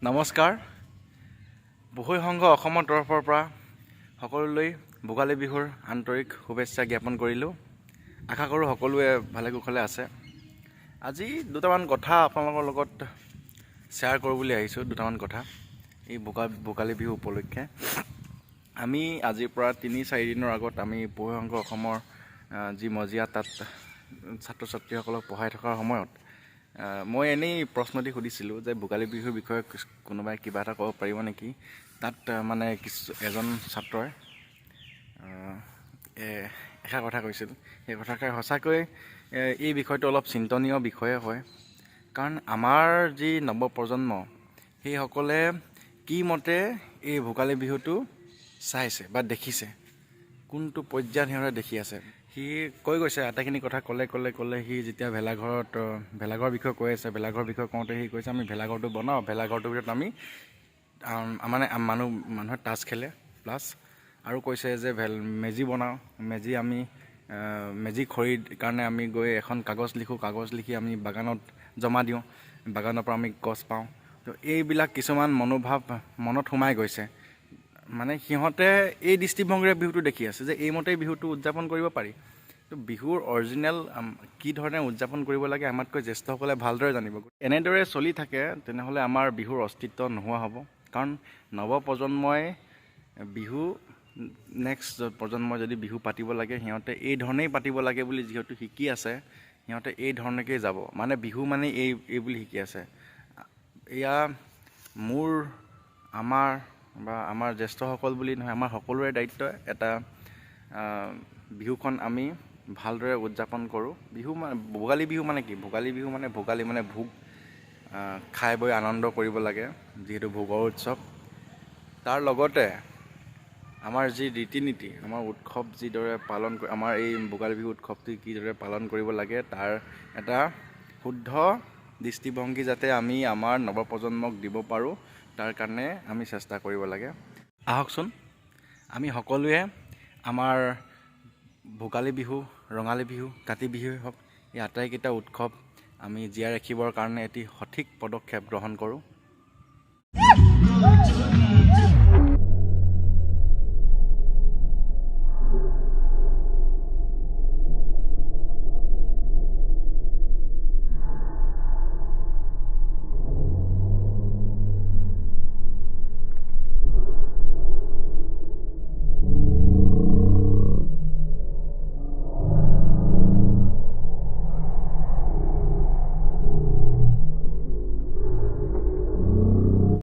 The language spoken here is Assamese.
নমস্কাৰ। বহু সংঘ অসমৰ তৰফৰ পৰা সকলোলৈ ভোগালী বিহুৰ আন্তৰিক শুভেচ্ছা জ্ঞাপন কৰিলোঁ। আশা কৰোঁ সকলোৱে ভালে কুশলে আছে। আজি দুটামান কথা আপোনালোকৰ লগত শ্বেয়াৰ কৰোঁ বুলি আহিছোঁ। দুটামান কথা এই ভোগালী বিহু উপলক্ষে আমি আজিৰ পৰা ৩-৪ দিনৰ আগত আমি বহু সংঘ অসমৰ যি মজিয়া তাত ছাত্ৰ ছাত্ৰীসকলক পঢ়াই থকাৰ সময়ত মই এনেই প্ৰশ্ন দি সুধিছিলোঁ যে ভোগালী বিহুৰ বিষয়ে কোনোবাই কিবা এটা ক'ব পাৰিব নেকি। তাত মানে এজন ছাত্ৰই এষাৰ কথা কৈছিল। সেই কথাষাৰ সঁচাকৈ এই বিষয়টো অলপ চিন্তনীয় বিষয়ে হয়, কাৰণ আমাৰ যি নৱপ্ৰজন্ম সেইসকলে কি মতে এই ভোগালী বিহুটো চাইছে বা দেখিছে, কোনটো পৰ্যায়ত সিহঁতে দেখি আছে। সি কৈ গৈছে আটাইখিনি কথা ক'লে সি যেতিয়া ভেলাঘৰৰ বিষয়ে কৈ আছে, ভেলাঘৰৰ বিষয়ে কওঁতে সি কৈছে আমি ভেলাঘৰটো বনাওঁ, ভেলাঘৰটোৰ ভিতৰত আমি মানে মানুহে তাছ খেলে, প্লাছ আৰু কৈছে যে মেজি বনাওঁ, মেজি খৰিৰ কাৰণে আমি গৈ এখন কাগজ লিখোঁ, কাগজ লিখি আমি বাগানত জমা দিওঁ, বাগানৰ পৰা আমি গছ পাওঁ। তো এইবিলাক কিছুমান মনোভাৱ মনত সোমাই গৈছে। মানে সিহঁতে এই দৃষ্টিভংগীৰে বিহুটো দেখি আছে যে এইমতেই বিহুটো উদযাপন কৰিব পাৰি। তো বিহুৰ অৰিজিনেল কি ধৰণে উদযাপন কৰিব লাগে আমাতকৈ জ্যেষ্ঠসকলে ভালদৰে জানিব। এনেদৰে চলি থাকে তেনেহ'লে আমাৰ বিহুৰ অস্তিত্ব নোহোৱা হ'ব, কাৰণ নৱপ্ৰজন্মই বিহু নেক্সট প্ৰজন্মই যদি বিহু পাতিব লাগে সিহঁতে এই ধৰণেই পাতিব লাগে বুলি যিহেতু শিকি আছে, সিহঁতে এই ধৰণেকেই যাব। মানে বিহু মানে এই বুলি শিকি আছে। এয়া আমাৰ জ্যেষ্ঠসকল বুলি নহয়, আমাৰ সকলোৰে দায়িত্ব এটা বিহুখন আমি ভালদৰে উদযাপন কৰোঁ। ভোগালী বিহু মানে কি? ভোগালী বিহু মানে ভোগালী মানে ভোগ, খাই বৈ আনন্দ কৰিব লাগে, যিহেতু ভোগৰ উৎসৱ। তাৰ লগতে আমাৰ যি ৰীতি নীতি, আমাৰ উৎসৱ যিদৰে পালন কৰি আমাৰ এই ভোগালী বিহু উৎসৱটি কিদৰে পালন কৰিব লাগে তাৰ এটা শুদ্ধ দৃষ্টিভংগী যাতে আমি আমাৰ নৱপ্ৰজন্মক দিব পাৰোঁ, তাৰ কাৰণে আমি চেষ্টা কৰিব লাগে। আহকচোন আমি সকলোৱে আমাৰ ভোগালী বিহু, ৰঙালী বিহু, কাতি বিহুৱেই হওক, এই আটাইকেইটা উৎসৱ আমি জীয়াই ৰাখিবৰ কাৰণে এটি সঠিক পদক্ষেপ গ্ৰহণ কৰোঁ।